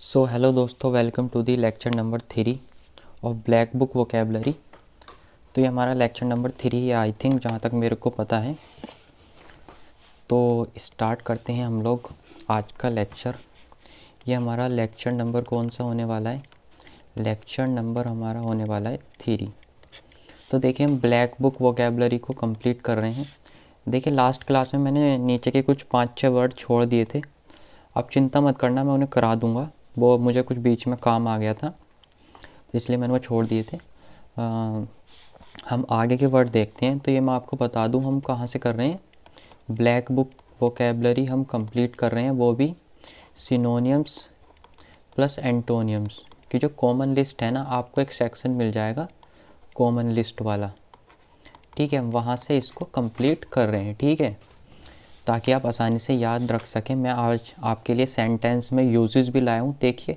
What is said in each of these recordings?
सो hello दोस्तों, welcome to the lecture number 3 of black book vocabulary. तो ये हमारा लेक्चर नंबर 3 है आई थिंक, जहाँ तक मेरे को पता है। तो स्टार्ट करते हैं हम लोग आज का लेक्चर। ये हमारा लेक्चर नंबर कौन सा होने वाला है? लेक्चर नंबर हमारा होने वाला है 3। तो देखिए, हम ब्लैक बुक वोकेबलरी को कंप्लीट कर रहे हैं। देखिए, लास्ट क्लास में मैंने नीचे के कुछ 5-6 वर्ड छोड़ दिए थे। अब चिंता मत करना, मैं उन्हें करा दूंगा। वो मुझे कुछ बीच में काम आ गया था, तो इसलिए मैंने वो छोड़ दिए थे। हम आगे के वर्ड देखते हैं। तो ये मैं आपको बता दूं, हम कहाँ से कर रहे हैं। ब्लैक बुक वोकेबलरी हम कंप्लीट कर रहे हैं, वो भी सिनोनियम्स प्लस एंटोनियम्स की जो कॉमन लिस्ट है ना, आपको एक सेक्शन मिल जाएगा कॉमन लिस्ट वाला। ठीक है, हम वहाँ से इसको कंप्लीट कर रहे हैं। ठीक है, ताकि आप आसानी से याद रख सकें। मैं आज आपके लिए सेंटेंस में यूजेस भी लाया हूँ। देखिए,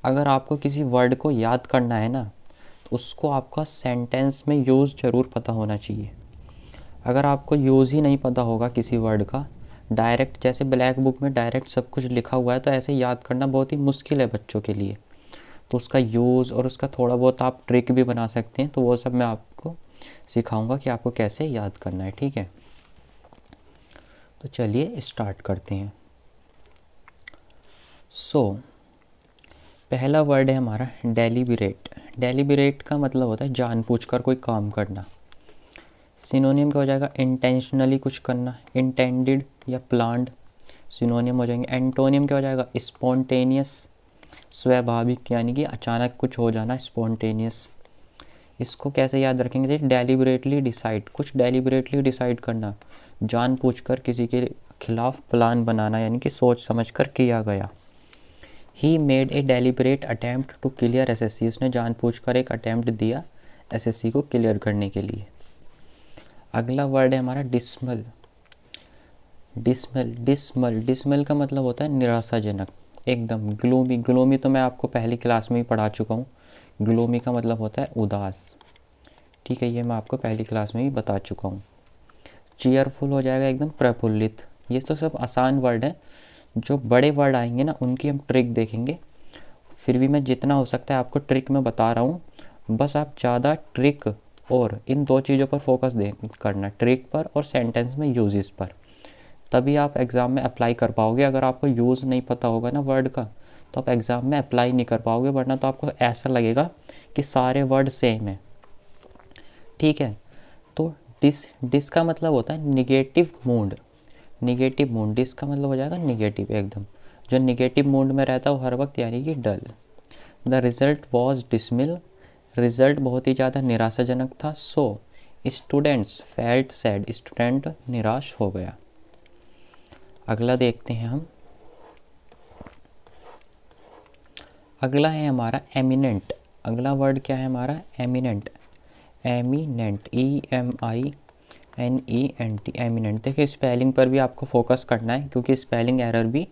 अगर आपको किसी वर्ड को याद करना है ना, तो उसको आपका सेंटेंस में यूज़ ज़रूर पता होना चाहिए। अगर आपको यूज़ ही नहीं पता होगा किसी वर्ड का, डायरेक्ट जैसे ब्लैक बुक में डायरेक्ट सब कुछ लिखा हुआ है, तो ऐसे याद करना बहुत ही मुश्किल है बच्चों के लिए। तो उसका यूज़ और उसका थोड़ा बहुत आप ट्रिक भी बना सकते हैं। तो वो सब मैं आपको सिखाऊंगा कि आपको कैसे याद करना है। ठीक है, तो चलिए स्टार्ट करते हैं। पहला वर्ड है हमारा डेलिबरेट। डेलिबरेट का मतलब होता है जानबूझकर कोई काम करना। सिनोनियम क्या हो जाएगा? इंटेंशनली कुछ करना, इंटेंडेड या प्लान्ड सिनोनियम हो जाएंगे। एंटोनियम क्या हो जाएगा? स्पॉन्टेनियस, स्वाभाविक, यानी कि अचानक कुछ हो जाना, स्पॉन्टेनियस। इसको कैसे याद रखेंगे? डेलिबरेटली डिसाइड, कुछ डेलिबरेटली डिसाइड करना, जानबूझकर किसी के खिलाफ प्लान बनाना, यानी कि सोच समझकर किया गया। He made a deliberate attempt to clear SSC, उसने जानबूझकर एक अटैम्प्ट दिया एसएससी को क्लियर करने के लिए। अगला वर्ड है हमारा डिसमल। डिसमल डिसमल डिसमल का मतलब होता है निराशाजनक, एकदम ग्लूमी। ग्लूमी तो मैं आपको पहली क्लास में ही पढ़ा चुका हूँ। ग्लूमी का मतलब होता है उदास। ठीक है, ये मैं आपको पहली क्लास में ही बता चुका हूँ। चीयरफुल हो जाएगा एकदम प्रफुल्लित। ये तो सब आसान वर्ड हैं। जो बड़े वर्ड आएंगे ना, उनकी हम ट्रिक देखेंगे। फिर भी मैं जितना हो सकता है आपको ट्रिक में बता रहा हूँ। बस आप ज़्यादा ट्रिक और इन दो चीज़ों पर फोकस करना, ट्रिक पर और सेंटेंस में यूजेस पर। तभी आप एग्ज़ाम में अप्लाई कर पाओगे। अगर आपको यूज़ नहीं पता होगा ना वर्ड का, तो आप एग्ज़ाम में अप्लाई नहीं कर पाओगे, वरना तो आपको ऐसा लगेगा कि सारे वर्ड सेम है। ठीक है, तो डिस का मतलब होता है negative mood. Negative mood, dis का मतलब हो जाएगा निगेटिव एकदम। जो निगेटिव मूड में रहता है वो हर वक्त, यानी कि dull. The result was dismal, result बहुत ही ज़्यादा निराशाजनक था। So students felt sad, student निराश हो गया। अगला देखते हैं हम। अगला है हमारा एमिनेंट। अगला वर्ड क्या है हमारा? एमिनेंट। Eminent, EMINENT, eminent. देखिए, स्पेलिंग पर भी आपको फोकस करना है, क्योंकि स्पेलिंग एरर भी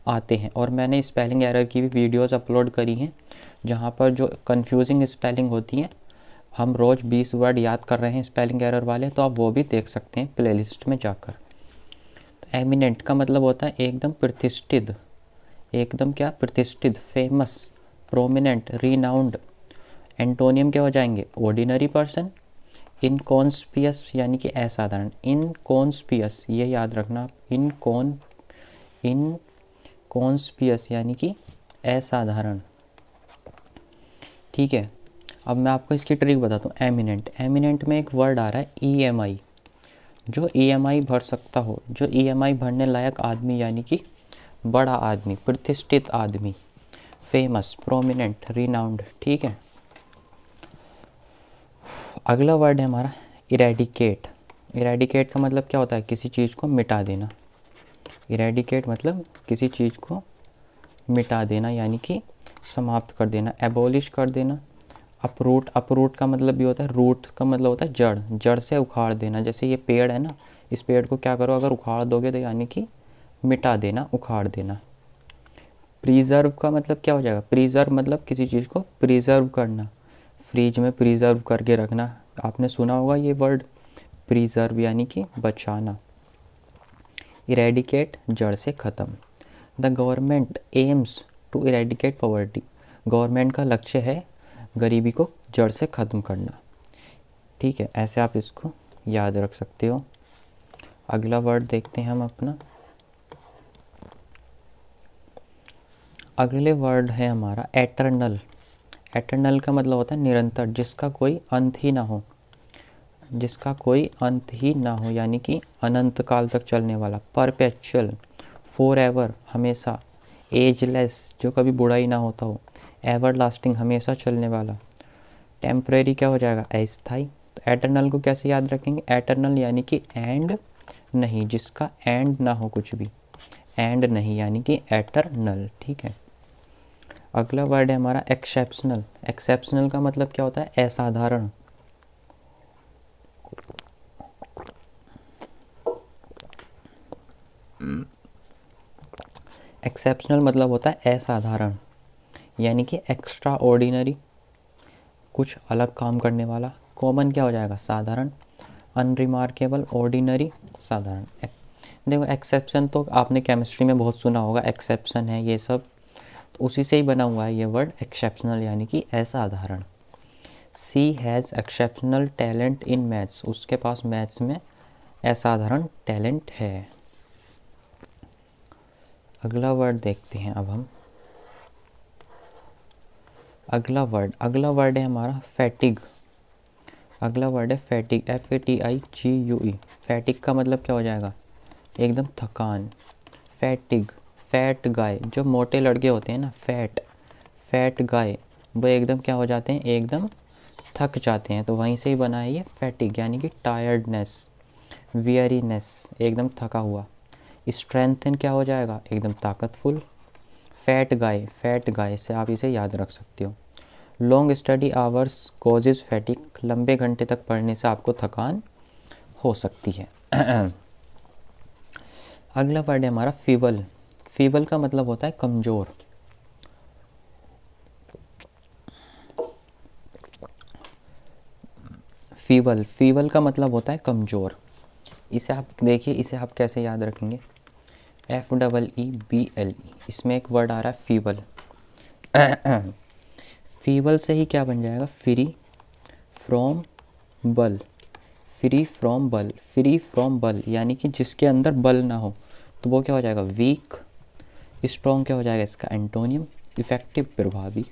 आते हैं। और मैंने स्पेलिंग एरर की भी वीडियोस अपलोड करी हैं, जहाँ पर जो कंफ्यूजिंग स्पेलिंग होती हैं, हम रोज़ 20 वर्ड याद कर रहे हैं स्पेलिंग एरर वाले, तो आप वो भी देख सकते हैं प्लेलिस्ट में जाकर। तो एमिनेंट का मतलब होता है एकदम प्रतिष्ठित, एकदम क्या? प्रतिष्ठित, फेमस, प्रोमिनेंट, रीनाउंड। एंटोनियम क्या हो जाएंगे? ऑर्डिनरी पर्सन, इनकॉन्स्पियस यानी कि असाधारण। इनकॉन्स्पियस, ये याद रखना आप, इनकॉन्स्पियस यानी कि असाधारण। ठीक है, अब मैं आपको इसकी ट्रिक बताता हूँ। एमिनेंट, एमिनेंट में एक वर्ड आ रहा है EMI। जो EMI भर सकता हो, जो EMI भरने लायक आदमी, यानी कि बड़ा आदमी, प्रतिष्ठित आदमी, फेमस, प्रोमिनेंट, रिनाउंड। ठीक है, अगला वर्ड है हमारा इरेडिकेट। इरेडिकेट का मतलब क्या होता है? किसी चीज़ को मिटा देना। इरेडिकेट मतलब किसी चीज़ को मिटा देना, यानी कि समाप्त कर देना, एबॉलिश कर देना। अपरूट, अपरूट का मतलब भी होता है, रूट का मतलब होता है जड़, जड़ से उखाड़ देना। जैसे ये पेड़ है ना, इस पेड़ को क्या करो, अगर उखाड़ दोगे तो यानी कि मिटा देना, उखाड़ देना। प्रिजर्व का मतलब क्या हो जाएगा? प्रिजर्व मतलब किसी चीज़ को प्रिजर्व करना, फ्रीज में प्रिजर्व करके रखना। आपने सुना होगा ये वर्ड, प्रिजर्व यानी कि बचाना। इरेडिकेट, जड़ से ख़त्म। The government aims to eradicate poverty, government का लक्ष्य है गरीबी को जड़ से ख़त्म करना। ठीक है, ऐसे आप इसको याद रख सकते हो। अगला वर्ड देखते हैं हम अपना। अगले वर्ड है हमारा एटर्नल। एटर्नल का मतलब होता है निरंतर, जिसका कोई अंत ही ना हो, जिसका कोई अंत ही ना हो, यानी कि अनंत काल तक चलने वाला। परपेचुअल, फॉरएवर, हमेशा। एजलेस, जो कभी बुरा ही ना होता हो। एवरलास्टिंग, हमेशा चलने वाला। टेम्परेरी क्या हो जाएगा, अस्थाई। तो एटर्नल को कैसे याद रखेंगे, एटर्नल यानी कि एंड नहीं, जिसका एंड ना हो कुछ भी, एंड नहीं यानी कि एटर्नल। ठीक है, अगला वर्ड है हमारा एक्सेप्शनल। एक्सेप्शनल का मतलब क्या होता है, असाधारण। एक्सेप्शनल मतलब होता है असाधारण, यानी कि एक्स्ट्रा ऑर्डिनरी, कुछ अलग काम करने वाला। कॉमन क्या हो जाएगा, साधारण। अनरिमार्केबल, ऑर्डिनरी, साधारण। देखो एक्सेप्शन तो आपने केमिस्ट्री में बहुत सुना होगा, एक्सेप्शन है ये सब, तो उसी से ही बना हुआ है ये वर्ड एक्सेप्शनल, यानी कि असाधारण। She has exceptional talent in maths, उसके पास मैथ्स में असाधारण टैलेंट है। अगला वर्ड देखते हैं अब हम। अगला वर्ड है हमारा फैटिग। अगला वर्ड है फैटिग, FATIGUE। फैटिग का मतलब क्या हो जाएगा, एकदम थकान। फैटिग, फैट गाय, जो मोटे लड़के होते हैं ना, फैट गाय, वो एकदम क्या हो जाते हैं, एकदम थक जाते हैं, तो वहीं से ही बना है ये फैटिग, यानी कि टायर्डनेस, वियरीनेस, एकदम थका हुआ। स्ट्रेंथन क्या हो जाएगा, एकदम ताकतफुल। फैट गाय से आप इसे याद रख सकते हो। लॉन्ग स्टडी आवर्स कॉजेज फैटिक, लंबे घंटे तक पढ़ने से आपको थकान हो सकती है। अगला वर्ड है हमारा फीबल। फीबल का मतलब होता है कमज़ोर। फीबल का मतलब होता है कमज़ोर। इसे आप देखिए, इसे आप कैसे याद रखेंगे, FEEBLE, इसमें एक वर्ड आ रहा है फीबल। फीबल से ही क्या बन जाएगा, फ्री फ्रॉम बल। फ्री फ्रॉम बल यानी कि जिसके अंदर बल ना हो, तो वो क्या हो जाएगा, वीक। स्ट्रॉन्ग क्या हो जाएगा इसका एंटोनियम, इफेक्टिव, प्रभावी।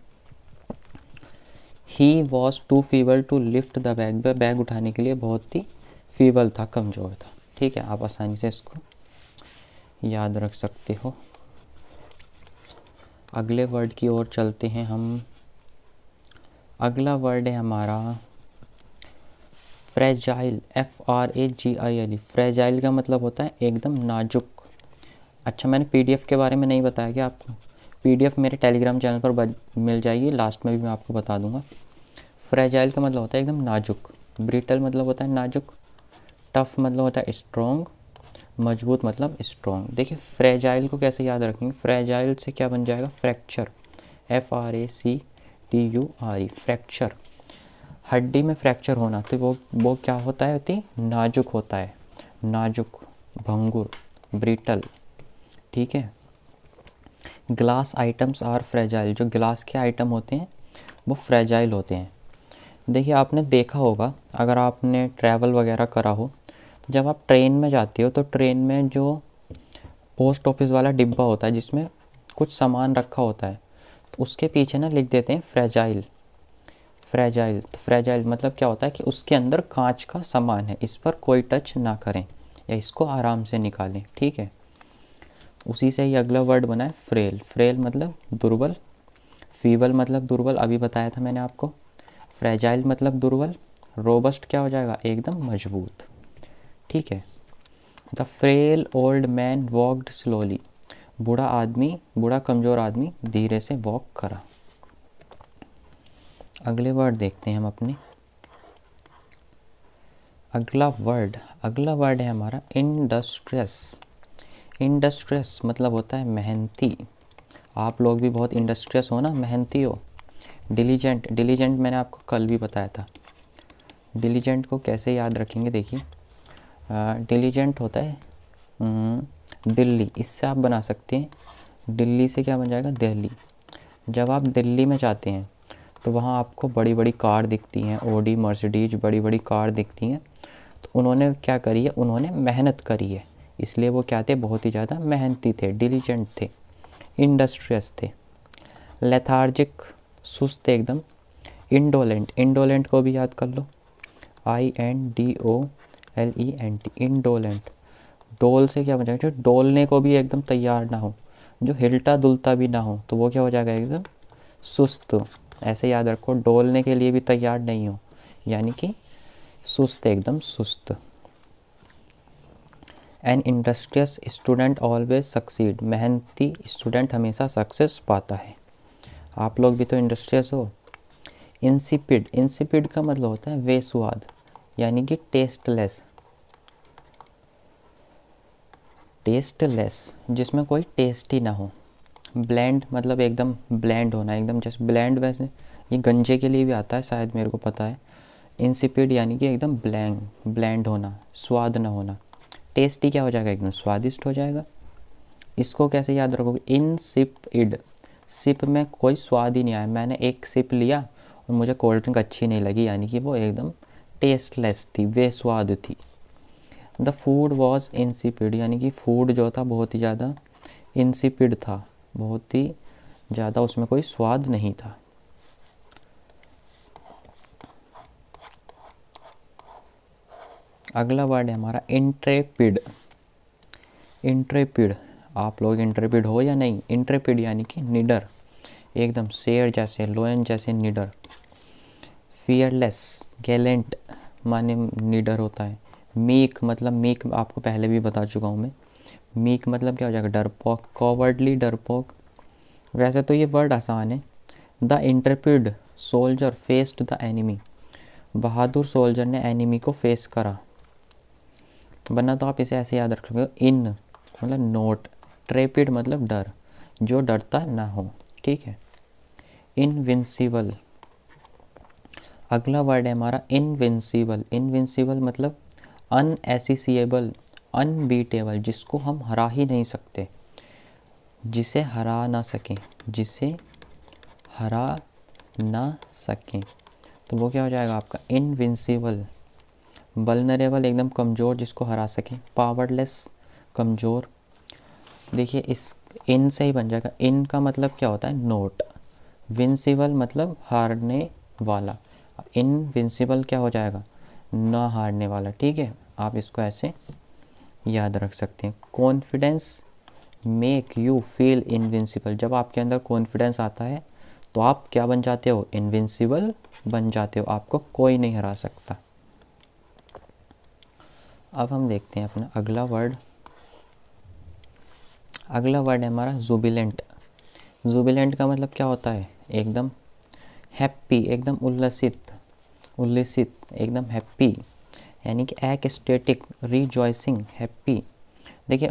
He was too feeble to lift the bag, bag उठाने के लिए बहुत ही फीबल था, कमज़ोर था। ठीक है, आप आसानी से इसको याद रख सकते हो। अगले वर्ड की ओर चलते हैं हम। अगला वर्ड है हमारा फ्रेजाइल, FRAGILE। फ्रेजाइल का मतलब होता है एकदम नाजुक। अच्छा, मैंने PDF के बारे में नहीं बताया कि आपको, PDF मेरे टेलीग्राम चैनल पर मिल जाएगी, लास्ट में भी मैं आपको बता दूंगा। फ्रेजाइल का मतलब होता है एकदम नाजुक। ब्रिटल मतलब होता है नाजुक। टफ मतलब होता है स्ट्रॉन्ग। मजबूत मतलब स्ट्रॉन्ग। देखिए फ्रेजाइल को कैसे याद रखेंगे, फ्रेजाइल से क्या बन जाएगा, फ्रैक्चर, FRACTURE, फ्रैक्चर। हड्डी में फ्रैक्चर होना, तो वो क्या होता है, होती नाजुक होता है, नाजुक, भंगुर, ब्रिटल। ठीक है, ग्लास आइटम्स आर फ्रेजाइल, जो ग्लास के आइटम होते हैं वो फ्रेजाइल होते हैं। देखिए आपने देखा होगा, अगर आपने ट्रैवल वगैरह करा हो, तो जब आप ट्रेन में जाते हो तो ट्रेन में जो पोस्ट ऑफिस वाला डिब्बा होता है जिसमें कुछ सामान रखा होता है, तो उसके पीछे ना लिख देते हैं फ्रेजाइल। तो फ्रेजाइल मतलब क्या होता है कि उसके अंदर कांच का सामान है, इस पर कोई टच ना करें या इसको आराम से निकालें। ठीक है, उसी से ही अगला वर्ड बना है फ्रेल मतलब दुर्बल। फीबल मतलब दुर्बल, अभी बताया था मैंने आपको। फ्रेजाइल मतलब दुर्बल। रोबस्ट क्या हो जाएगा, एकदम मजबूत। ठीक है, the frail old man walked slowly, बूढ़ा कमज़ोर आदमी धीरे से वॉक करा। अगले वर्ड देखते हैं हम अपने। अगला वर्ड है हमारा इंडस्ट्रियस मतलब होता है मेहनती। आप लोग भी बहुत इंडस्ट्रियस हो ना, मेहनती हो। डिलीजेंट मैंने आपको कल भी बताया था। डिलीजेंट को कैसे याद रखेंगे, देखिए डिलीजेंट होता है दिल्ली, इससे आप बना सकते हैं, दिल्ली से क्या बन जाएगा, दिल्ली। जब आप दिल्ली में जाते हैं तो वहाँ आपको बड़ी बड़ी कार दिखती हैं, ऑडी मर्सिडीज बड़ी बड़ी कार दिखती हैं। तो उन्होंने क्या करी है, उन्होंने मेहनत करी है, इसलिए वो क्या थे, बहुत ही ज़्यादा मेहनती थे, डिलीजेंट थे, इंडस्ट्रियस थे। लेथार्जिक, सुस्त एकदम। इंडोलेंट, इंडोलेंट को भी याद कर लो, INDOLENT, इंडोलेंट। डोल से क्या बन, जो डोलने को भी एकदम तैयार ना हो, जो हिलता डुलता भी ना हो, तो वो क्या हो जाएगा, एकदम सुस्त। ऐसे याद रखो, डोलने के लिए भी तैयार नहीं हो, यानी कि सुस्त, एकदम सुस्त। An industrious student always succeed, मेहनती स्टूडेंट हमेशा सक्सेस पाता है। आप लोग भी तो इंडस्ट्रियस हो। इंसिपिड, इंसिपिड का मतलब होता है बेस्वाद, यानी कि टेस्टलेस, टेस्टलेस जिसमें कोई टेस्ट ही ना हो। ब्लैंड मतलब एकदम ब्लैंड होना, एकदम जैसे ब्लैंड, वैसे ये गंजे के लिए भी आता है शायद, मेरे को पता है। इंसिपिड यानी कि एकदम ब्लैंड होना, स्वाद ना होना। टेस्टी क्या हो जाएगा, एकदम स्वादिष्ट हो जाएगा। इसको कैसे याद रखोगे, इनसिपिड, सिप में कोई स्वाद ही नहीं आया, मैंने एक सिप लिया और मुझे कोल्ड ड्रिंक अच्छी नहीं लगी, यानी कि वो एकदम टेस्टलेस थी, बेस्वाद थी। द फूड वॉज इंसिपिड, यानी कि फूड जो था बहुत ही ज़्यादा इंसिपिड था, बहुत ही ज़्यादा उसमें कोई स्वाद नहीं था। अगला वर्ड है हमारा इंट्रेपिड। इंट्रेपिड, आप लोग इंट्रेपिड हो या नहीं। इंट्रेपिड यानी कि निडर, एकदम शेर जैसे, लोयन जैसे निडर। फियरलेस, गैलेंट माने निडर होता है। मीक मतलब, मीक आपको पहले भी बता चुका हूँ मैं, मीक मतलब क्या हो जाएगा, डरपोक, कॉवर्डली, डरपोक। वैसे तो ये वर्ड आसान है। The Intrepid soldier faced the enemy, Bahadur soldier ने एनिमी को फेस करा। वरना तो आप इसे ऐसे याद रखोगे, इन मतलब नोट, ट्रेपिड मतलब डर, जो डरता ना हो, ठीक है। इनविंसिबल, अगला वर्ड है हमारा इनविंसिबल। इनविंसिबल मतलब अनएसिसिएबल, अनबीटेबल, जिसको हम हरा ही नहीं सकते, जिसे हरा ना सकें, जिसे हरा ना सकें, तो वो क्या हो जाएगा आपका, इनविंसिबल। वल्नरेबल एकदम कमज़ोर, जिसको हरा सकें। पावरलेस, कमज़ोर। देखिए इस इन से ही बन जाएगा, इन का मतलब क्या होता है, नोट। विंसिबल मतलब हारने वाला, इनविंसिबल क्या हो जाएगा, ना हारने वाला, ठीक है। आप इसको ऐसे याद रख सकते हैं। Confidence make you feel invincible, जब आपके अंदर कॉन्फिडेंस आता है तो आप क्या बन जाते हो, इनविंसिबल बन जाते हो, आपको कोई नहीं हरा सकता। अब हम देखते हैं अपना अगला वर्ड। अगला वर्ड है हमारा जुबिलेंट। जुबिलेंट का मतलब क्या होता है, एकदम हैप्पी, एकदम उल्लसित, उल्लसित, एकदम हैप्पी, यानी कि एक्सटेटिक, रिजॉइसिंग, हैप्पी। देखिए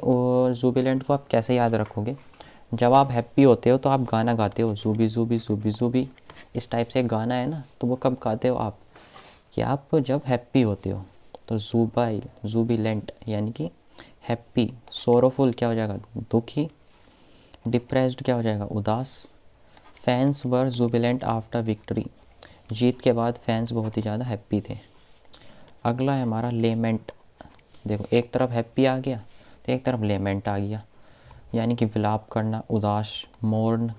जुबिलेंट को आप कैसे याद रखोगे, जब आप हैप्पी होते हो तो आप गाना गाते हो, जूबी जूबी जूबी जूबी, इस टाइप से गाना है ना, तो वो कब गाते हो आप, कि आप जब हैप्पी होते हो। तो जुबाइल, जुबिलेंट यानी कि हैप्पी। सोरोफुल क्या हो जाएगा, दुखी। डिप्रेस्ड क्या हो जाएगा, उदास। Fans were jubilant after victory, जीत के बाद फैंस बहुत ही ज़्यादा हैप्पी थे। अगला है हमारा लेमेंट। देखो एक तरफ हैप्पी आ गया तो एक तरफ लेमेंट आ गया, यानी कि विलाप करना, उदास। Mourn,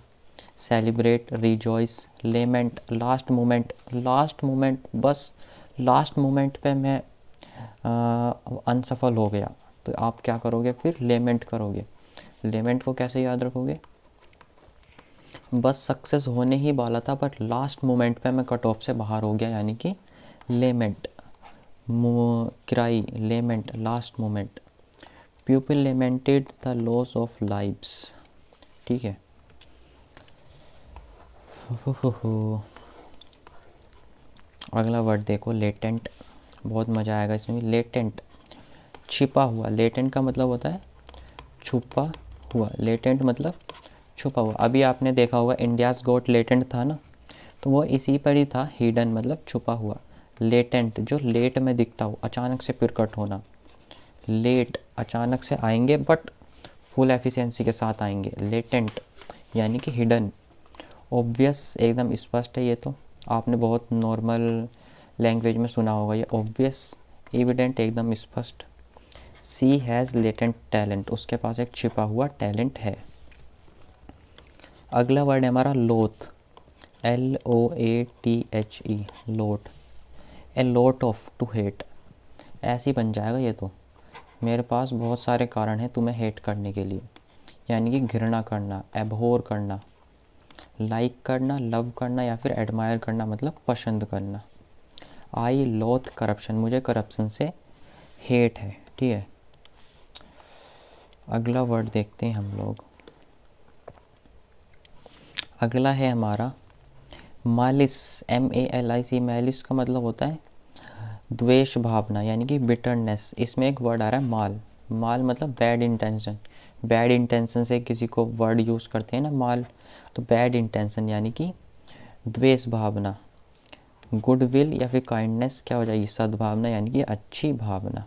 celebrate, rejoice. Lament, last moment, last moment, बस लास्ट मोमेंट पे मैं अनसफल हो गया, तो आप क्या करोगे, फिर लेमेंट करोगे। लेमेंट को कैसे याद रखोगे, बस सक्सेस होने ही वाला था बट लास्ट मोमेंट पे मैं कट ऑफ से बाहर हो गया, यानी कि lament. Cry, lament, last moment. People lamented the loss of lives, ठीक है। अगला वर्ड देखो, लेटेंट, बहुत मज़ा आएगा इसमें भी। लेटेंट, छिपा हुआ। लेटेंट का मतलब होता है छुपा हुआ, लेटेंट मतलब छुपा हुआ। अभी आपने देखा होगा इंडियाज़ गॉट लेटेंट था ना, तो वो इसी पर ही था, हिडन मतलब छुपा हुआ। लेटेंट जो लेट में दिखता हो, अचानक से प्रकट होना। लेट अचानक से आएंगे बट फुल एफिशिएंसी के साथ आएंगे, लेटेंट यानी कि हिडन। ऑब्वियस एकदम स्पष्ट है, ये तो आपने बहुत नॉर्मल लैंग्वेज में सुना होगा ये ऑब्वियस। एविडेंट एकदम स्पष्ट। सी हैज़ लेटेंट टैलेंट, उसके पास एक छिपा हुआ टैलेंट है। अगला वर्ड है हमारा loath, LOATHE, loath. A lot of, to hate, ऐसे ही बन जाएगा ये तो। मेरे पास बहुत सारे कारण हैं तुम्हें हेट करने के लिए, यानी कि घृणा करना, एबहोर करना, लाइक करना, लव करना या फिर एडमायर करना, मतलब पसंद करना। आई लोथ करप्शन, मुझे करप्शन से हेट है, ठीक है। अगला वर्ड देखते हैं हम लोग। अगला है हमारा मालिस, MALIC। मैलिस का मतलब होता है द्वेष भावना, यानी कि बिटरनेस। इसमें एक वर्ड आ रहा है माल। माल मतलब बैड इंटेंशन। बैड इंटेंशन से किसी को वर्ड यूज़ करते हैं ना माल, तो बैड इंटेंशन यानी कि द्वेष भावना। गुडविल या फिर काइंडनेस क्या हो जाएगी, सद्भावना यानी कि अच्छी भावना।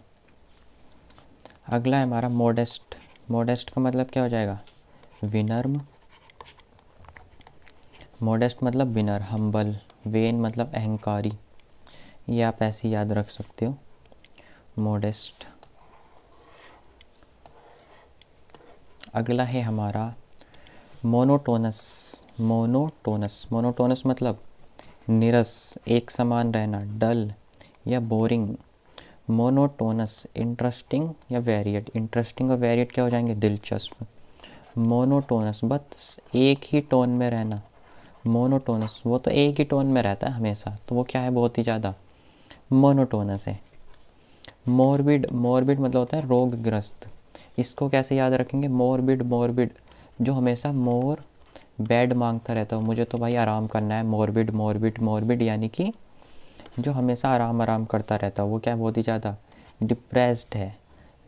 अगला है हमारा मोडेस्ट। मोडेस्ट का मतलब क्या हो जाएगा, विनम्र। मोडेस्ट मतलब विनर, हम्बल। वेन मतलब अहंकारी, ये आप ऐसे याद रख सकते हो, मोडेस्ट। अगला है हमारा मोनोटोनस। मोनोटोनस, मोनोटोनस मतलब नीरस, एक समान रहना, डल या बोरिंग। मोनोटोनस, इंटरेस्टिंग या वेरिएट। इंटरेस्टिंग और वेरिएट क्या हो जाएंगे, दिलचस्प। मोनोटोनस बस एक ही टोन में रहना। मोनोटोनस वो तो एक ही टोन में रहता है हमेशा, तो वो क्या है, बहुत ही ज़्यादा मोनोटोनस है। मॉर्बिड, मॉर्बिड मतलब होता है रोगग्रस्त। इसको कैसे याद रखेंगे, मॉर्बिड, मॉर्बिड जो हमेशा मोर बेड मांगता रहता हो, मुझे तो भाई आराम करना है। मॉर्बिड, मॉर्बिड, मॉर्बिड यानी कि जो हमेशा आराम आराम करता रहता है, वो क्या है, बहुत ही ज़्यादा डिप्रेस्ड है,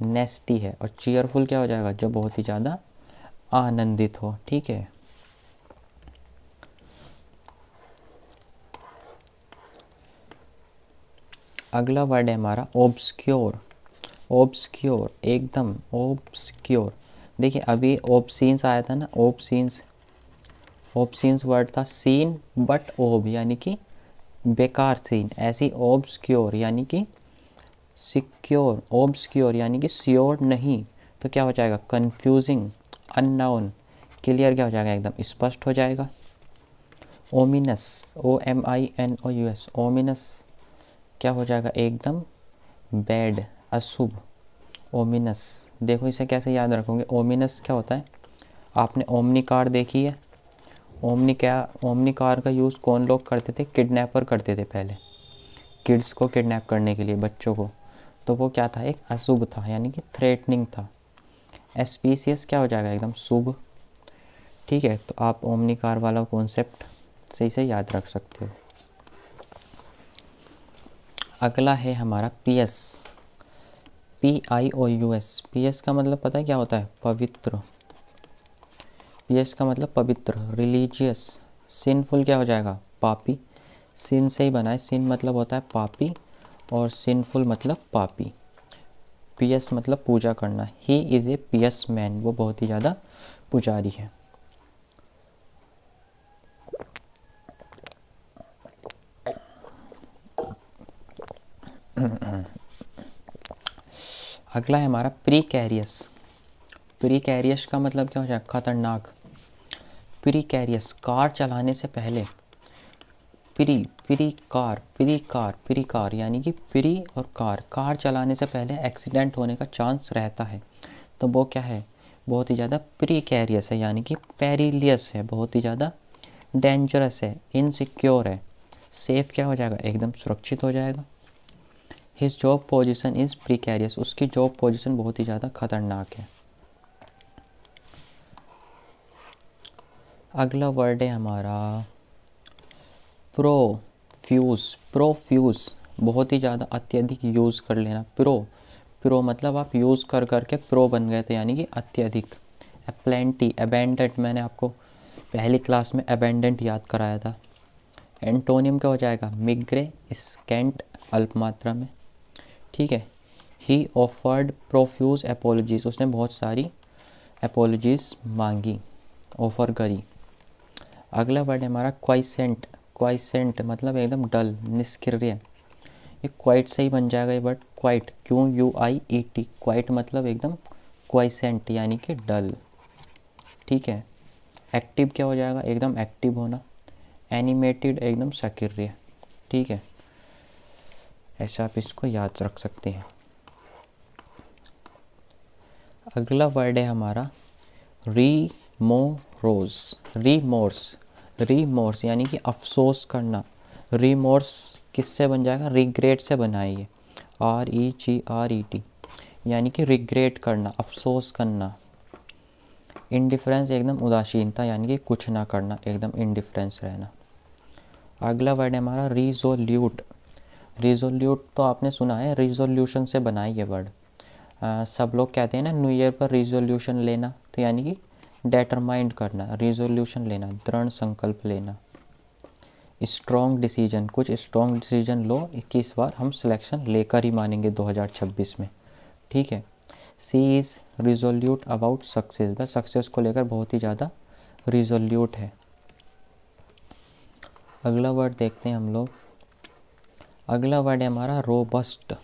नेस्टी है। और चीयरफुल क्या हो जाएगा, जो बहुत ही ज़्यादा आनंदित हो, ठीक है। अगला वर्ड है हमारा ऑब्सक्योर। ऑब्सक्योर एकदम ऑब्सक्योर। देखिए अभी ऑब्सीन्स आया था ना, ऑब्सीन्स। ऑब्सीन्स वर्ड था सीन बट ओब यानी कि बेकार सीन, ऐसी ऑब्सक्योर यानी कि सिक्योर। ऑब्सक्योर यानी कि श्योर नहीं, तो क्या हो जाएगा, कंफ्यूजिंग, अननोन। क्लियर क्या हो जाएगा, एकदम स्पष्ट हो जाएगा। ओमिनस, OMINOUS, ओमिनस क्या हो जाएगा, एकदम बैड, अशुभ। ओमिनस, देखो इसे कैसे याद रखोगे। ओमिनस क्या होता है, आपने ओमनी कार देखी है। ओमनी कार का यूज़ कौन लोग करते थे, किडनैपर करते थे पहले, किड्स को किडनैप करने के लिए, बच्चों को। तो वो क्या था, एक अशुभ था, यानी कि थ्रेटनिंग था। एस्पीसियस क्या हो जाएगा, एकदम शुभ, ठीक है। तो आप ओमनी कार वाला कॉन्सेप्ट सही से याद रख सकते हो। अगला है हमारा PS, PIOUS। PS का मतलब पता है क्या होता है, पवित्र। PS का मतलब पवित्र, रिलीजियस। सिनफुल क्या हो जाएगा, पापी। सिन से ही बना है, सिन मतलब होता है पापी और सिनफुल मतलब पापी। PS मतलब पूजा करना। ही इज़ ए पियस मैन, वो बहुत ही ज़्यादा पुजारी है। अगला है हमारा प्रीकैरियस। प्रीकैरियस का मतलब क्या हो जाएगा, खतरनाक। प्रीकैरियस, कार चलाने से पहले। प्री कार यानी कि प्री और कार चलाने से पहले एक्सीडेंट होने का चांस रहता है, तो वो क्या है, बहुत ही ज़्यादा प्रीकैरियस है, यानी कि पेरिलियस है, बहुत ही ज़्यादा डेंजरस है, इनसिक्योर है। सेफ क्या हो जाएगा, एकदम सुरक्षित हो जाएगा। हिज जॉब पोजीशन इज़ प्रीकैरियस, उसकी जॉब पोजीशन बहुत ही ज़्यादा खतरनाक है। अगला वर्ड है हमारा प्रोफ्यूज। प्रोफ्यूज बहुत ही ज़्यादा अत्यधिक यूज़ कर लेना। प्रो मतलब आप यूज़ कर करके प्रो बन गए थे, यानी कि अत्यधिक। एप्लेंटी, अबेंडेंट, मैंने आपको पहली क्लास में अबेंडेंट याद कराया था। एंटोनियम क्या हो जाएगा, मिग्रे, स्कैंट, अल्प मात्रा में, ठीक है। ही ऑफर्ड प्रोफ्यूज एपोलॉजीज, उसने बहुत सारी एपोलॉजीज मांगी, ऑफ़र करी। अगला वर्ड है हमारा क्वाइसेंट। क्वाइसेंट मतलब एकदम डल, निष्क्रिय। ये क्वाइट से ही बन जाएगा ये वर्ड, क्वाइट, QUIET, क्वाइट मतलब एकदम, क्वाइसेंट यानी कि डल। ठीक है। एक्टिव क्या हो जाएगा, एकदम एक्टिव होना। एनिमेटेड एकदम सक्रिय। ठीक है, ऐसा आप इसको याद रख सकते हैं। अगला वर्ड है हमारा रीमोरोस। रीमोर्स, रीमोर्स यानी कि अफसोस करना। रीमोर्स किससे बन जाएगा, रिग्रेट से बना है ये, REGRET, यानी कि रिग्रेट करना, अफसोस करना। इंडिफरेंस एकदम उदासीनता, यानी कि कुछ ना करना, एकदम इंडिफरेंस रहना। अगला वर्ड है हमारा रिजोल्यूट। रिजोल्यूट तो आपने सुना है, रिजोल्यूशन से बना है ये वर्ड। सब लोग कहते हैं ना न्यू ईयर पर रिजोल्यूशन लेना, तो यानी कि डेटरमाइंड करना, रिजोल्यूशन लेना, दृढ़ संकल्प लेना। स्ट्रॉन्ग डिसीजन, कुछ स्ट्रॉन्ग डिसीजन लो, 21 बार हम सिलेक्शन लेकर ही मानेंगे 2026 में। ठीक है। She is resolute about success, वह सक्सेस को लेकर बहुत ही ज़्यादा रिजोल्यूट है। अगला वर्ड देखते हैं हम लोग। अगला वर्ड है हमारा रोबस्ट।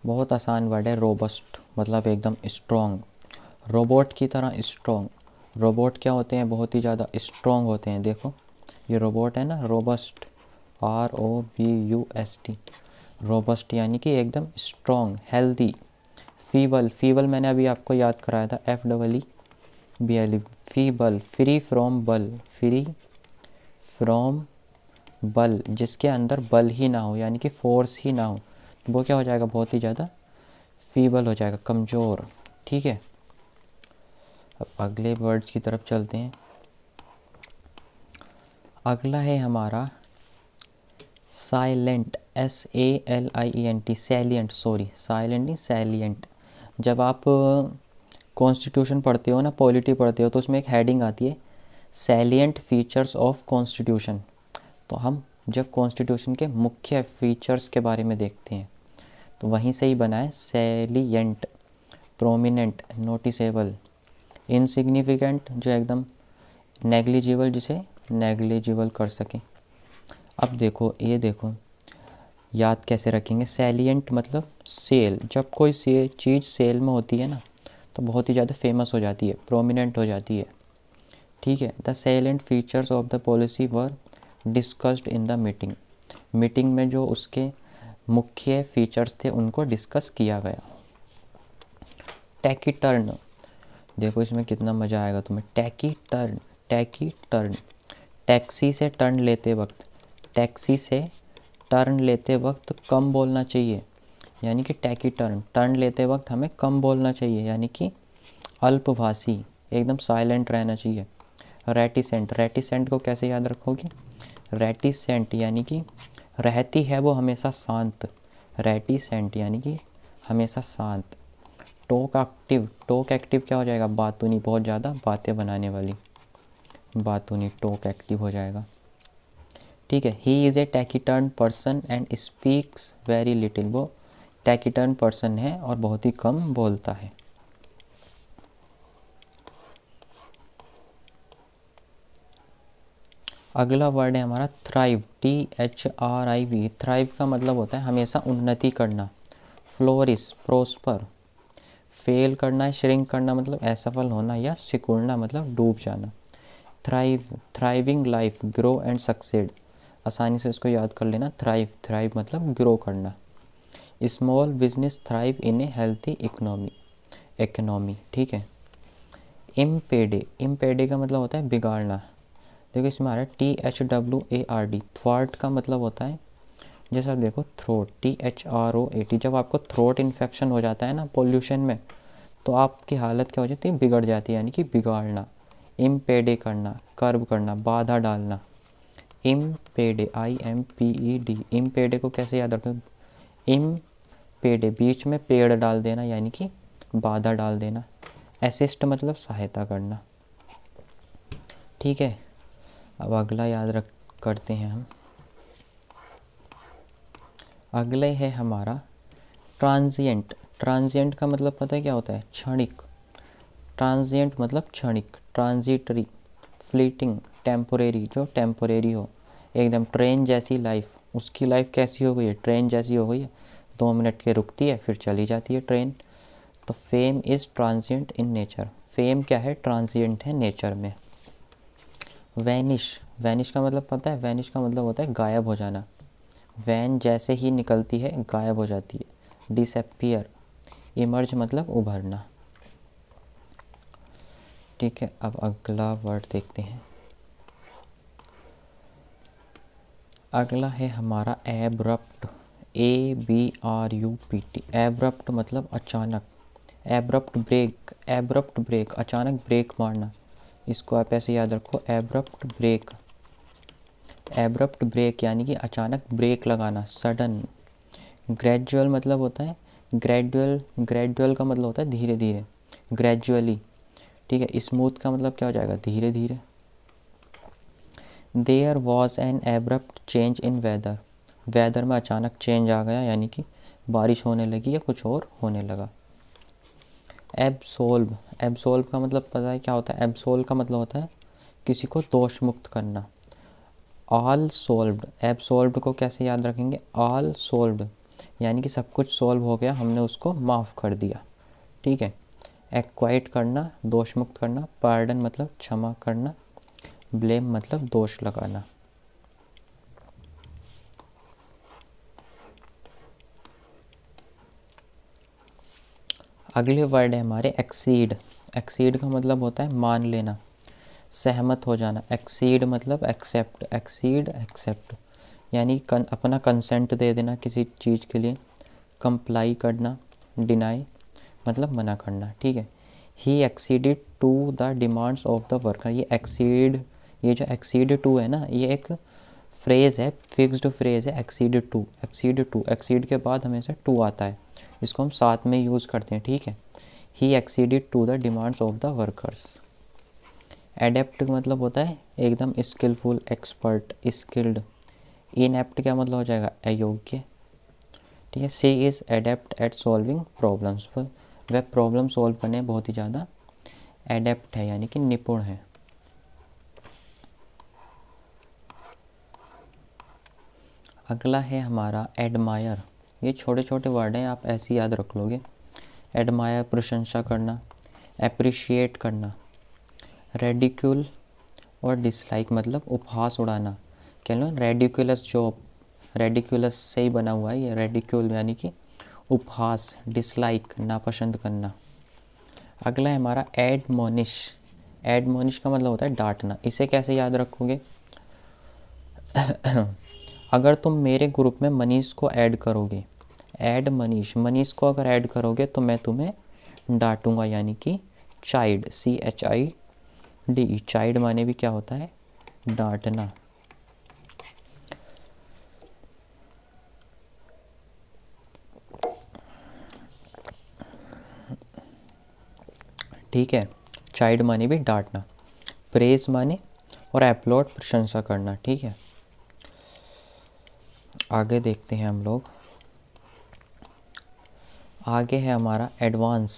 बहुत आसान वर्ड है रोबस्ट, मतलब एकदम स्ट्रॉन्ग, रोबोट की तरह स्ट्रॉन्ग। रोबोट क्या होते हैं, बहुत ही ज़्यादा स्ट्रॉन्ग होते हैं। देखो ये रोबोट है ना, रोबस्ट, ROBUST, रोबस्ट यानी कि एकदम स्ट्रॉन्ग, हेल्दी। फीबल, फीबल मैंने अभी आपको याद कराया था, FEEBLE, फीबल, फ्री फ्रॉम बल, फ्री फ्रॉम बल, जिसके अंदर बल ही ना हो, यानी कि फोर्स ही ना हो, वो क्या हो जाएगा, बहुत ही ज़्यादा फीबल हो जाएगा, कमज़ोर। ठीक है। अब अगले वर्ड्स की तरफ चलते हैं। अगला है हमारा silent, SALIENT, salient, sorry silent नहीं सैलिएंट। जब आप कॉन्स्टिट्यूशन पढ़ते हो ना, पॉलिटी पढ़ते हो, तो उसमें एक हेडिंग आती है सैलिएंट फीचर्स ऑफ कॉन्स्टिट्यूशन। तो हम जब कॉन्स्टिट्यूशन के मुख्य फीचर्स के बारे में देखते हैं, तो वहीं से ही बना है सैलिएंट, प्रोमिनेंट, नोटिसेबल, इनसिग्निफिकेंट जो एकदम नेग्लिजिबल, जिसे नेग्लिजिबल कर सकें। अब देखो ये देखो, याद कैसे रखेंगे, सैलिएंट मतलब सेल, जब कोई चीज़ सेल में होती है ना, तो बहुत ही ज़्यादा फेमस हो जाती है, प्रोमिनेंट हो जाती है। ठीक है। The salient features of the policy were discussed in the meeting, meeting में जो उसके मुख्य फीचर्स थे उनको डिस्कस किया गया। टैकीटर्न, देखो इसमें कितना मज़ा आएगा तुम्हें, टैकीटर्न, टैकीटर्न, टैक्सी से टर्न लेते वक्त, टैक्सी से टर्न लेते वक्त कम बोलना चाहिए, यानी कि टैकीटर्न, टर्न लेते वक्त हमें कम बोलना चाहिए, यानी कि अल्पभाषी, एकदम साइलेंट रहना चाहिए। रेटिसेंट, रेटिसेंट को कैसे याद रखोगे, रेटिसेंट यानी कि रहती है वो हमेशा शांत, रेटिसेंट यानी कि हमेशा शांत। टोक एक्टिव, टोक एक्टिव क्या हो जाएगा, बातूनी, बहुत ज़्यादा बातें बनाने वाली, बातूनी, टोक एक्टिव हो जाएगा। ठीक है। He is a taciturn person and speaks very little, वो टैकीटर्न पर्सन है और बहुत ही कम बोलता है। अगला वर्ड है हमारा थ्राइव, THRIV। थ्राइव का मतलब होता है हमेशा उन्नति करना, फ्लोरिश, प्रोस्पर। फेल करना है, श्रिंक करना मतलब असफल होना, या सिकुड़ना मतलब डूब जाना। Thrive, thriving life, grow and succeed, आसानी से इसको याद कर लेना, थ्राइव, थ्राइव मतलब ग्रो करना। Small business thrive in A healthy economy, economy. ठीक है। इम्पेडे, इम्पेडे का मतलब होता है बिगाड़ना। देखो इसमें आ रहा है THWARD, थ्वार्ट का मतलब होता है, जैसे आप देखो थ्रोट, THROAT, जब आपको थ्रोट इन्फेक्शन हो जाता है ना पोल्यूशन में, तो आपकी हालत क्या हो जाती है, बिगड़ जाती है, यानी कि बिगाड़ना। इम्पेडे करना, कर्व करना, बाधा डालना। इम्पेडे, IMPED, इम्पेडे को कैसे याद रखें, इम्पेडे बीच में पेड़ डाल देना, यानी कि बाधा डाल देना। असिस्ट मतलब सहायता करना। ठीक है। अब अगला याद रख करते हैं हम। अगले है हमारा ट्रांजिएंट। ट्रांजिएंट का मतलब पता है क्या होता है, क्षणिक। ट्रांजिएंट मतलब क्षणिक, ट्रांजिटरी, फ्लीटिंग, टेम्पोरेरी, जो टेम्पोरेरी हो। एकदम ट्रेन जैसी लाइफ, उसकी लाइफ कैसी हो गई है, ट्रेन जैसी हो गई है, 2 मिनट के रुकती है फिर चली जाती है ट्रेन। तो fame is transient in nature, fame क्या है, ट्रांजिएंट है नेचर में। वैनिश, वैनिश का मतलब पता है, वैनिश का मतलब होता है गायब हो जाना। वैन जैसे ही निकलती है गायब हो जाती है। डिसअपीयर, इमर्ज मतलब उभरना। ठीक है, अब अगला वर्ड देखते हैं। अगला है हमारा एब्रप्ट, ABRUPT। एब्रप्ट मतलब अचानक। एब्रप्ट ब्रेक, एब्रप्ट ब्रेक, अचानक ब्रेक मारना। इसको आप ऐसे याद रखो, एब्रप्ट ब्रेक। एब्रप्ट ब्रेक यानी कि अचानक ब्रेक लगाना, सडन। ग्रेजुअल मतलब होता है ग्रेजुअल, ग्रेजुअल का मतलब होता है धीरे धीरे, ग्रेजुअली। ठीक है, स्मूथ का मतलब क्या हो जाएगा, धीरे धीरे। There was an abrupt change in weather, weather में अचानक चेंज आ गया यानी कि बारिश होने लगी या कुछ और होने लगा। एब्सोल्व, एब्सोल्व का मतलब पता है क्या होता है, एब्सोल्व का मतलब होता है किसी को दोष मुक्त करना। ऑल सोल्व्ड, एब्सोल्व्ड को कैसे याद रखेंगे, ऑल सोल्व्ड यानी कि सब कुछ सोल्व हो गया, हमने उसको माफ़ कर दिया। ठीक है, एक्वाइट करना, दोष मुक्त करना। पार्डन मतलब क्षमा करना। ब्लेम मतलब दोष लगाना। अगले वर्ड है हमारे एक्सीड। एक्सीड का मतलब होता है मान लेना, सहमत हो जाना। एक्सीड मतलब एक्सेप्ट, एक्सीड एक्सेप्ट यानी अपना कंसेंट दे देना किसी चीज़ के लिए। कंप्लाई करना। डिनाई मतलब मना करना। ठीक है, he acceded to the demands of the worker. ये एक्सीड, ये जो एक्सीड टू है ना, ये एक फ्रेज़ है, फिक्स्ड फ्रेज़ है। Exceed to, exceed to, exceed के बाद हमेशा टू आता है, इसको हम साथ में यूज़ करते हैं। ठीक है, he acceded to the demands of the workers. Adept मतलब होता है एकदम स्किलफुल, एक्सपर्ट, स्किल्ड। इनएप्ट क्या मतलब हो जाएगा, अयोग्य। ठीक है, she is adept at solving problems, वह प्रॉब्लम सॉल्व करने में बहुत ही ज़्यादा एडेप्ट है यानी कि निपुण है। अगला है हमारा एडमायर। ये छोटे छोटे वर्ड हैं, आप ऐसे याद रख लोगे। एडमायर प्रशंसा करना, एप्रिशिएट करना। रेडिक्यूल और डिसलाइक मतलब उपहास उड़ाना। कह लो रेडिकुलस जॉब, रेडिकुलस से ही बना हुआ है ये, रेडिक्यूल यानी कि उपहास। डिसलाइक नापसंद करना। अगला है हमारा एडमोनिश। एडमोनिश का मतलब होता है डांटना। इसे कैसे याद रखोगे, अगर तुम मेरे ग्रुप में मनीष को ऐड करोगे, ऐड मनीष, मनीष को अगर ऐड करोगे तो मैं तुम्हें डांटूंगा यानी कि चाइड, CHID। चाइड माने भी क्या होता है, डांटना। ठीक है, चाइड माने भी डांटना। प्रेज माने और अपलोड प्रशंसा करना। ठीक है, आगे देखते हैं हम लोग। आगे है हमारा एडवांस।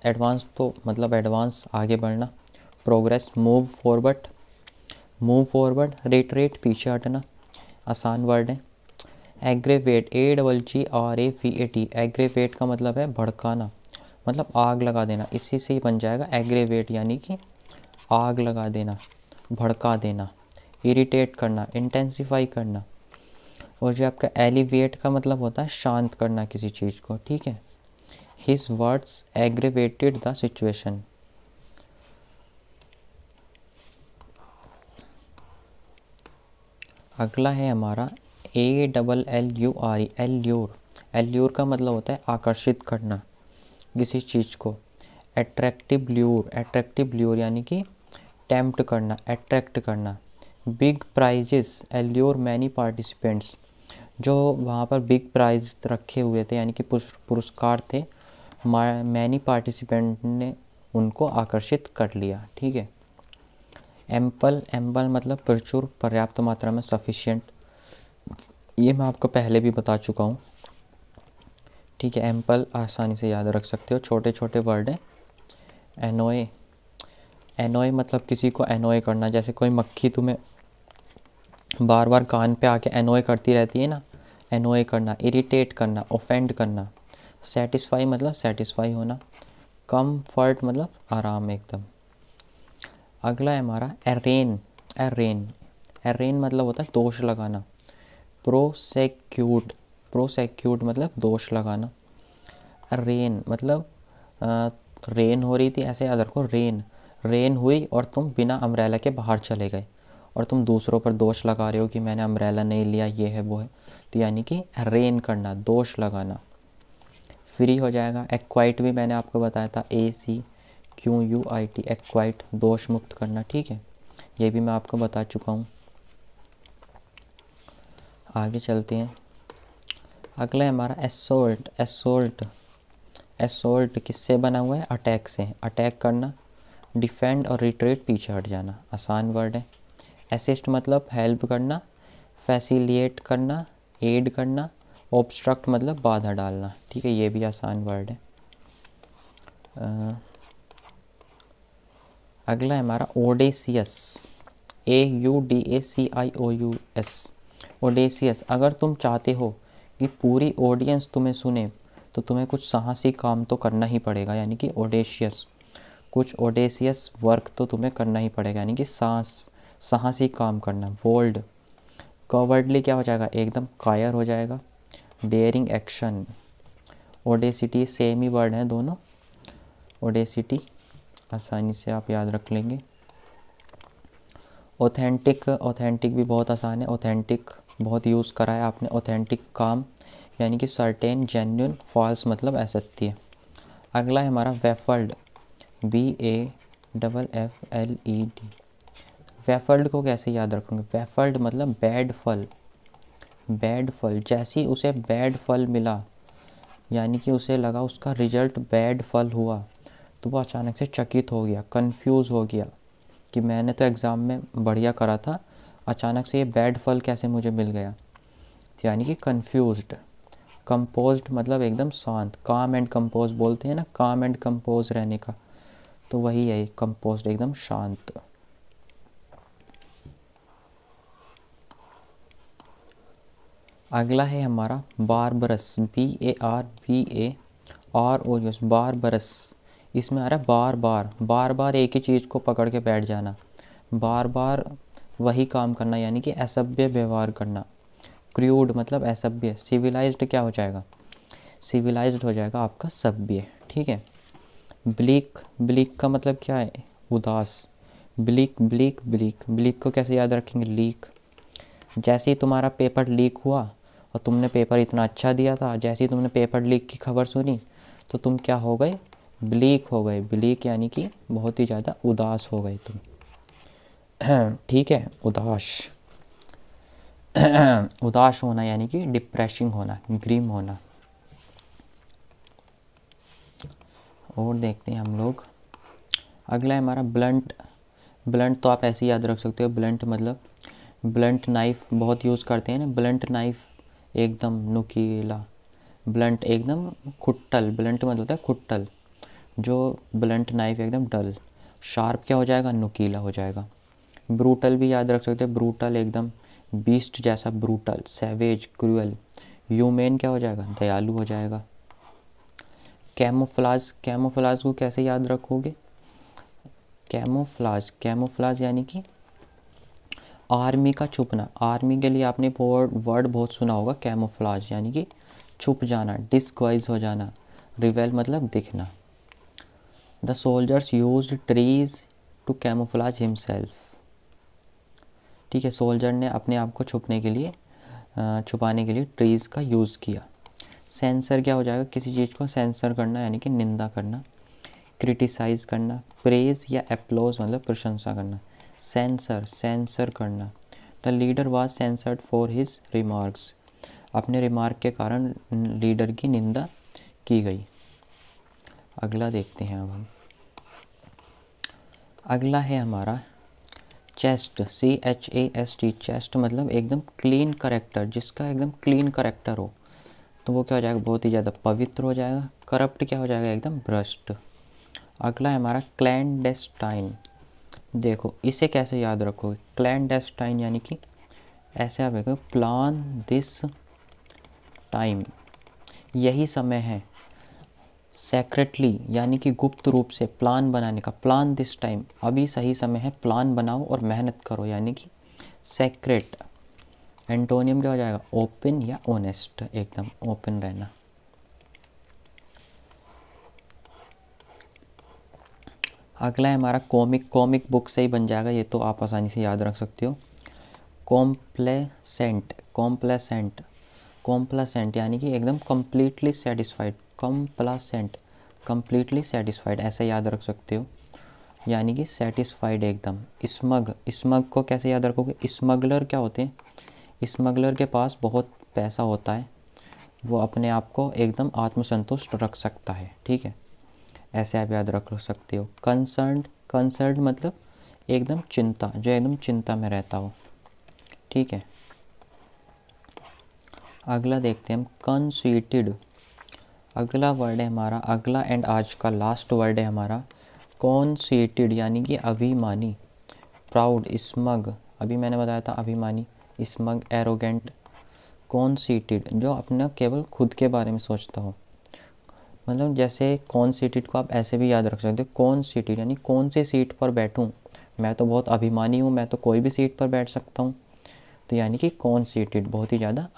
एडवांस तो मतलब एडवांस आगे बढ़ना। Progress, move forward, move forward. Retreat पीछे हटना। आसान वर्ड है। एग्रेवेट, AGGRAVAT, एग्रेवेट का मतलब है भड़काना, मतलब आग लगा देना। इसी से ही बन जाएगा एग्रेवेट यानी कि आग लगा देना, भड़का देना। इरिटेट करना, इंटेंसिफाई करना। और जो आपका एलिवेट का मतलब होता है शांत करना किसी चीज़ को। ठीक है, his words aggravated the situation. अगला है हमारा ALLURE, एल्यूर। एल्यूर का मतलब होता है आकर्षित करना किसी चीज़ को। एट्रैक्टिव ल्यूर, एट्रैक्टिव ल्यूर यानी कि टेम्प्ट करना, अट्रैक्ट करना। Big prizes allure many participants, जो वहाँ पर बिग प्राइज रखे हुए थे यानी कि पुरस्कार थे, मैनी पार्टिसिपेंट ने उनको आकर्षित कर लिया। ठीक है, एम्पल, एम्पल मतलब प्रचुर, पर्याप्त मात्रा में, सफिशिएंट। ये मैं आपको पहले भी बता चुका हूँ। ठीक है, एम्पल आसानी से याद रख सकते हो, छोटे छोटे वर्ड हैं। एनोए, एनॉय मतलब किसी को एनॉय करना, जैसे कोई मक्खी तुम्हें बार बार कान पे आके एनॉय करती रहती है ना, एनॉय करना, इरिटेट करना, ऑफेंड करना। सेटिस्फाई मतलब सेटिस्फाई होना। कम्फर्ट मतलब आराम एकदम। अगला है हमारा एरेन। एरेन एरेन मतलब होता है दोष लगाना। प्रोसेक्यूट प्रोसेक्यूट मतलब दोष लगाना। रेन मतलब रेन हो रही थी, ऐसे याद रखो, रेन रेन हुई और तुम बिना अम्ब्रेला के बाहर चले गए और तुम दूसरों पर दोष लगा रहे हो कि मैंने अम्ब्रेला नहीं लिया, ये है वो है, तो यानी कि रेन करना, दोष लगाना। फ्री हो जाएगा। एक्वाइट भी मैंने आपको बताया था, ACQUIT, एक्वाइट, दोष मुक्त करना। ठीक है, ये भी मैं आपको बता चुका हूँ। आगे चलते हैं। अगला है हमारा एसोल्ट। एसोल्ट किससे बना हुआ है? अटैक से। अटैक करना, डिफेंड और रिट्रीट, पीछे हट जाना, आसान वर्ड है। असिस्ट मतलब हेल्प करना, फैसिलिएट करना, एड करना, ऑब्स्ट्रक्ट मतलब बाधा डालना। ठीक है, ये भी आसान वर्ड है। अगला है हमारा ओडेसियस। AUDACIOUS, Odysseus. अगर तुम चाहते हो कि पूरी ऑडियंस तुम्हें सुने तो तुम्हें कुछ साहसी काम तो करना ही पड़ेगा, यानी कि ओडेशियस, कुछ ओडेसियस वर्क तो तुम्हें करना ही पड़ेगा, यानी कि साहसी काम करना। वोल्ड, कवर्डली क्या हो जाएगा? एकदम कायर हो जाएगा। डेयरिंग एक्शन, ओडेसिटी, सेम ही वर्ड हैं दोनों। ओडेसिटी आसानी से आप याद रख लेंगे। ऑथेंटिक, ऑथेंटिक भी बहुत आसान है। ऑथेंटिक बहुत यूज़ करा है आपने। ऑथेंटिक काम यानी कि सर्टेन, जेन्युइन, फॉल्स मतलब असत्य। अगला है हमारा वेफल्ड। BAFFLED। वेफल्ड को कैसे याद रखोगे? वेफल्ड मतलब बैड फल। बैड फल, जैसे ही उसे बैड फल मिला, यानी कि उसे लगा उसका रिजल्ट बैड फल हुआ, तो वो अचानक से चकित हो गया, कंफ्यूज हो गया कि मैंने तो एग्ज़ाम में बढ़िया करा था, अचानक से ये बैड फल कैसे मुझे मिल गया, यानी कि कंफ्यूज्ड। कंपोज्ड मतलब एकदम शांत, काम एंड कंपोज बोलते हैं ना, काम एंड कंपोज रहने का, तो वही है कंपोज्ड, एकदम शांत। अगला है हमारा बारबरस। BARBAROUS, barbarous. इसमें आ रहा है बार बार, बार बार एक ही चीज़ को पकड़ के बैठ जाना, बार बार वही काम करना, यानी कि असभ्य व्यवहार करना। क्रूड मतलब असभ्य। सिविलाइज्ड क्या हो जाएगा? सिविलाइज्ड हो जाएगा आपका सभ्य। ठीक है। ब्लीक, ब्लीक का मतलब क्या है? उदास। ब्लीक ब्लीक ब्लीक, ब्लीक को कैसे याद रखेंगे? लीक। जैसे ही तुम्हारा पेपर लीक हुआ और तुमने पेपर इतना अच्छा दिया था, जैसे ही तुमने पेपर लीक की खबर सुनी तो तुम क्या हो गए? ब्लीक हो गए। ब्लीक यानी कि बहुत ही ज़्यादा उदास हो गए तुम। ठीक है, उदास। उदास होना यानी कि डिप्रेसिंग होना, ग्रीम होना। और देखते हैं हम लोग। अगला है हमारा ब्लंट। ब्लंट तो आप ऐसे ही याद रख सकते हो। ब्लंट मतलब ब्लंट नाइफ बहुत यूज़ करते हैं ना, ब्लंट नाइफ, एकदम नुकीला। ब्लंट एकदम खुट्टल, ब्लंट मतलब होता है खुट्टल, जो ब्लंट नाइफ एकदम डल। शार्प क्या हो जाएगा? नुकीला हो जाएगा। ब्रूटल भी याद रख सकते हैं, ब्रूटल एकदम बीस्ट जैसा, ब्रूटल, सैवेज, क्रूअल। ह्यूमेन क्या हो जाएगा? दयालु हो जाएगा। कैमोफ्लाज, कैमोफ्लाज को कैसे याद रखोगे? कैमोफ्लाज, कैमोफ्लाज यानी कि आर्मी का छुपना। आर्मी के लिए आपने वर्ड बहुत सुना होगा, कैमोफ्लाज यानी कि छुप जाना, डिस्गाइज हो जाना। रिवेल मतलब दिखना। The soldiers used trees to camouflage himself. ठीक है, सोल्जर ने अपने आप को छुपने के लिए, छुपाने के लिए ट्रीज़ का यूज़ किया। सेंसर क्या हो जाएगा? किसी चीज़ को सेंसर करना यानी कि निंदा करना। क्रिटिसाइज करना। प्रेज या एप्लॉज मतलब प्रशंसा करना। सेंसर, सेंसर करना। The leader was censured for his remarks, अपने रिमार्क के कारण लीडर की निंदा की गई। अगला देखते हैं अब हम। अगला है हमारा चेस्ट। CHAST, चेस्ट मतलब एकदम क्लीन करेक्टर, जिसका एकदम क्लीन करेक्टर हो तो वो क्या हो जाएगा? बहुत ही ज़्यादा पवित्र हो जाएगा। करप्ट क्या हो जाएगा? एकदम भ्रष्ट। अगला है हमारा क्लैंडेस्टाइन। देखो इसे कैसे याद रखोगे, क्लैंडेस्टाइन यानी कि ऐसे आप देखो, प्लान दिस टाइम, यही समय है। सेक्रेटली यानी कि गुप्त रूप से प्लान बनाने का, प्लान दिस टाइम, अभी सही समय है, प्लान बनाओ और मेहनत करो, यानी कि सेक्रेट। एंटोनियम क्या हो जाएगा, ओपन या ऑनेस्ट, एकदम ओपन रहना। अगला है हमारा कॉमिक, कॉमिक बुक से ही बन जाएगा ये तो, आप आसानी से याद रख सकते हो। कॉम्प्लेसेंट, कॉम्प्लेसेंट, कॉम्प्लेसेंट यानी कि एकदम कम्प्लीटली सेटिस्फाइड, कॉम्प्लासेंट, कम्प्लीटली सेटिस्फाइड, ऐसे याद रख सकते हो, यानी कि सेटिस्फाइड एकदम। स्मग, स्मग को कैसे याद रखोगे, स्मगलर क्या होते हैं, स्मगलर के पास बहुत पैसा होता है, वो अपने आप को एकदम आत्मसंतुष्ट रख सकता है, ठीक है, ऐसे आप याद रख सकते हो। कंसर्न्ड, कंसर्न्ड मतलब एकदम चिंता, जो एकदम चिंता में रहता हो, ठीक है। अगला देखते हैं हम, कंसीटेड। अगला वर्ड है हमारा, अगला एंड आज का लास्ट वर्ड है हमारा कंसीटेड, यानी कि अभिमानी। प्राउड, स्मग, अभी मैंने बताया था अभिमानी, स्मग, एरोगेंट। कंसीटेड जो अपना केवल खुद के बारे में सोचता हो, मतलब जैसे कंसीटेड को आप ऐसे भी याद रख सकते हो, कंसीटेड यानी कौन सी सीट पर बैठूं, मैं तो बहुत अभिमानी हूँ, मैं तो कोई भी सीट पर बैठ सकता हूँ, तो यानी कि कंसीटेड बहुत ही ज़्यादा